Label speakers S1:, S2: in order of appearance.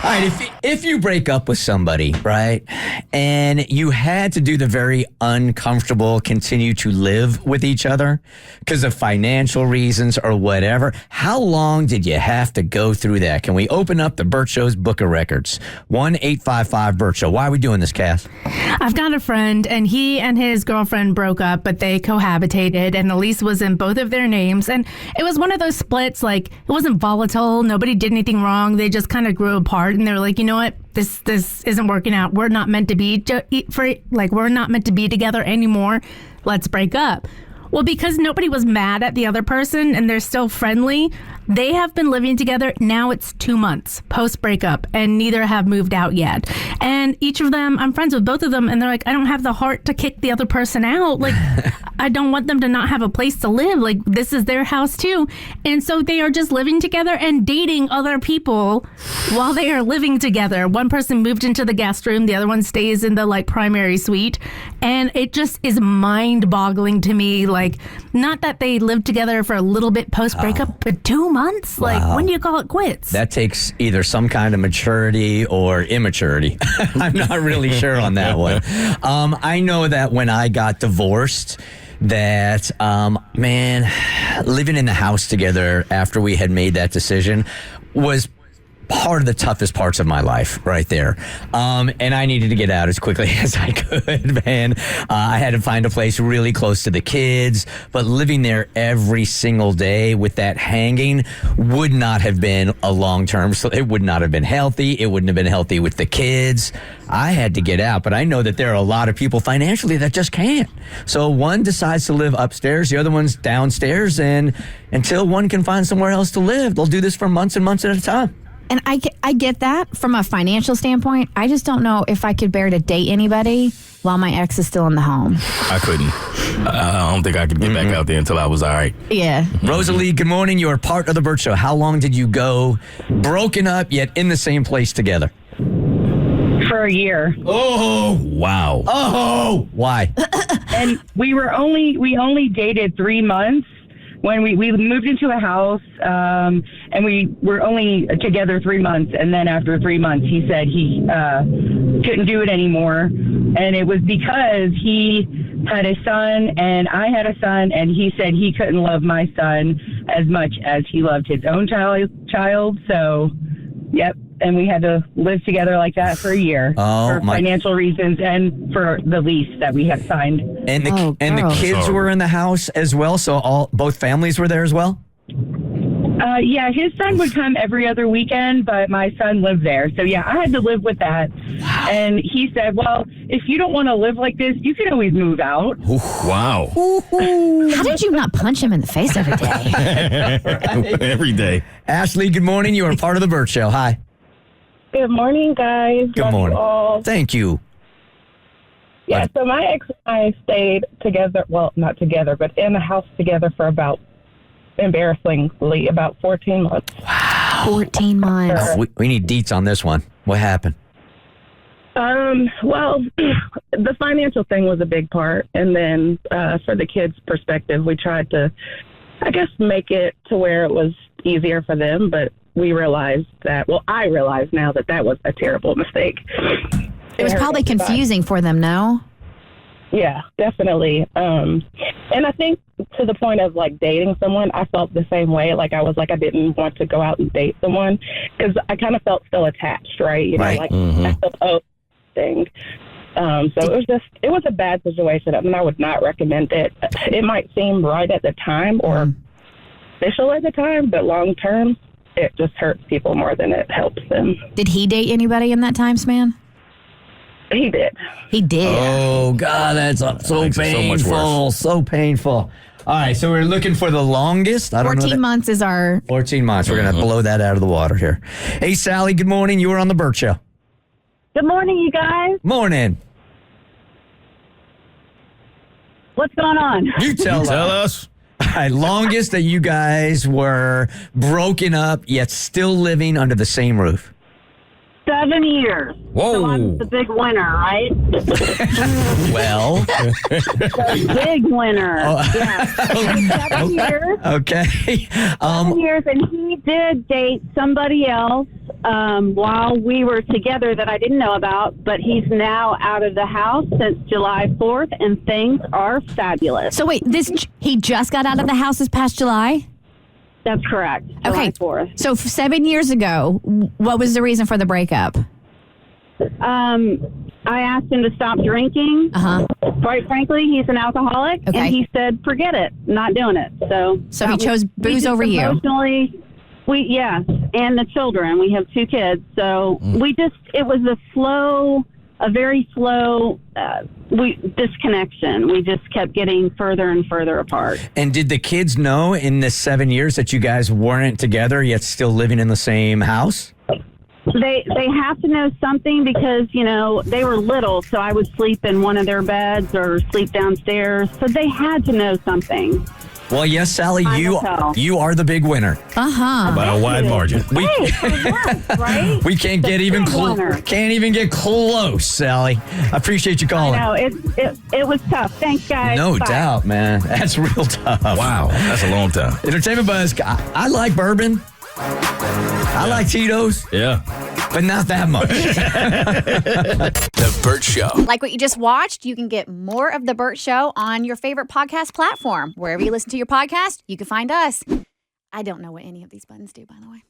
S1: right, if you break up with somebody, right, and you had to do the very uncomfortable, continue to live with each other because of financial reasons or whatever, how long did you have to go through that? Can we open up the Bert Show's book of records? 1-855-BERT Show. Why are we doing this, Cass?
S2: I've got a friend, and he and his girlfriend broke up, but they cohabitated, and the lease was in both of their names. And it was one of those splits, like, it wasn't volatile. Nobody did anything wrong. They just kind of grew apart, and they were like, you know what? This isn't working out. We're not meant to be we're not meant to be together anymore. Let's break up. Well, because nobody was mad at the other person and they're still friendly, they have been living together. Now it's 2 months post-breakup, and neither have moved out yet. And each of them, I'm friends with both of them, and they're like, I don't have the heart to kick the other person out. Like, I don't want them to not have a place to live. Like, this is their house too. And so they are just living together and dating other people while they are living together. One person moved into the guest room. The other one stays in the, primary suite. And it just is mind-boggling to me. Like, not that they lived together for a little bit post-breakup, but 2 months? Wow. Like, when do you call it quits?
S1: That takes either some kind of maturity or immaturity. I'm not really sure on that one. I know that when I got divorced, that, living in the house together after we had made that decision was part of the toughest parts of my life right there. And I needed to get out as quickly as I could, man. I had to find a place really close to the kids, but living there every single day with that hanging would not have been a long-term, so it would not have been healthy. It wouldn't have been healthy with the kids. I had to get out, but I know that there are a lot of people financially that just can't. So one decides to live upstairs, the other one's downstairs, and until one can find somewhere else to live, they'll do this for months and months at a time.
S3: And I get that from a financial standpoint. I just don't know if I could bear to date anybody while my ex is still in the home.
S4: I couldn't. I don't think I could get back out there until I was all right.
S3: Yeah.
S1: Rosalie, good morning. You are part of the Bert Show. How long did you go broken up yet in the same place together?
S5: For a year.
S1: Oh,
S4: wow.
S1: Oh, why?
S5: And we only dated 3 months. When we moved into a house, and we were only together 3 months, and then after 3 months, he said he couldn't do it anymore, and it was because he had a son, and I had a son, and he said he couldn't love my son as much as he loved his own child. So, yep. And we had to live together like that for a year for financial reasons and for the lease that we had signed.
S1: And the kids were in the house as well, so both families were there as well?
S5: Yeah, his son would come every other weekend, but my son lived there. So, yeah, I had to live with that. Wow. And he said, well, if you don't want to live like this, you can always move out.
S4: Wow.
S3: How did you not punch him in the face every day?
S4: Right. Every day.
S1: Ashley, good morning. You are part of the Bert Show. Hi.
S6: Good morning, guys.
S1: Good morning.
S6: You all.
S1: Thank you.
S6: Yeah, so my ex and I stayed together, well, not together, but in the house together for embarrassingly, about 14 months.
S1: Wow.
S3: 14 months.
S1: We need deets on this one. What happened?
S6: Well, the financial thing was a big part. And then for the kids' perspective, we tried to, I guess, make it to where it was easier for them, but we realized that, I realize now that was a terrible mistake.
S3: It was probably confusing for them, no?
S6: Yeah, definitely. And I think to the point of dating someone, I felt the same way. I didn't want to go out and date someone because I kind of felt still attached, right? You know, I felt thing. So it was a bad situation. I mean, I would not recommend it. It might seem right at the time or official at the time, but long term, it just hurts people more than it helps them.
S3: Did he date anybody in that time span?
S6: He did.
S3: He did.
S1: Oh, God, that's so painful. So painful. All right, so we're looking for the longest.
S3: 14 months is our...
S1: 14 months. We're going to blow that out of the water here. Hey, Sally, good morning. You were on the Bert Show.
S7: Good morning, you guys.
S1: Morning.
S7: What's going on?
S1: You tell
S4: us.
S1: All right, longest that you guys were broken up, yet still living under the same roof.
S7: 7 years.
S4: Whoa.
S7: So I'm the big winner, right?
S1: Well,
S7: The big winner. Yeah. 7 years.
S1: okay.
S7: 7 years, and he did date somebody else while we were together that I didn't know about, but he's now out of the house since July 4th, and things are fabulous.
S3: So wait, he just got out of the house this past July?
S7: That's correct.
S3: Okay.
S7: July 4th.
S3: So 7 years ago, what was the reason for the breakup?
S7: I asked him to stop drinking. Quite frankly, he's an alcoholic,
S3: Okay.
S7: and he said, "Forget it, not doing it." So
S3: he chose booze over you.
S7: Emotionally, yes, and the children. We have 2 kids, so it was a very slow disconnection. We just kept getting further and further apart.
S1: And did the kids know in the 7 years that you guys weren't together yet still living in the same house?
S7: They have to know something because, they were little, so I would sleep in one of their beds or sleep downstairs. So they had to know something.
S1: Well, yes, Sally, you are the big winner.
S4: By a wide margin.
S7: Right?
S1: We can't get even close. Can't even get close, Sally. I appreciate you calling.
S7: No, it was tough. Thanks, guys.
S1: No
S7: Bye.
S1: doubt, man. That's real tough.
S4: Wow, that's a long time.
S1: Entertainment Buzz. I like bourbon. I like Tito's,
S4: Yeah.
S1: but not that much.
S8: The Bert Show.
S9: Like what you just watched, you can get more of The Bert Show on your favorite podcast platform. Wherever you listen to your podcast, you can find us. I don't know what any of these buttons do, by the way.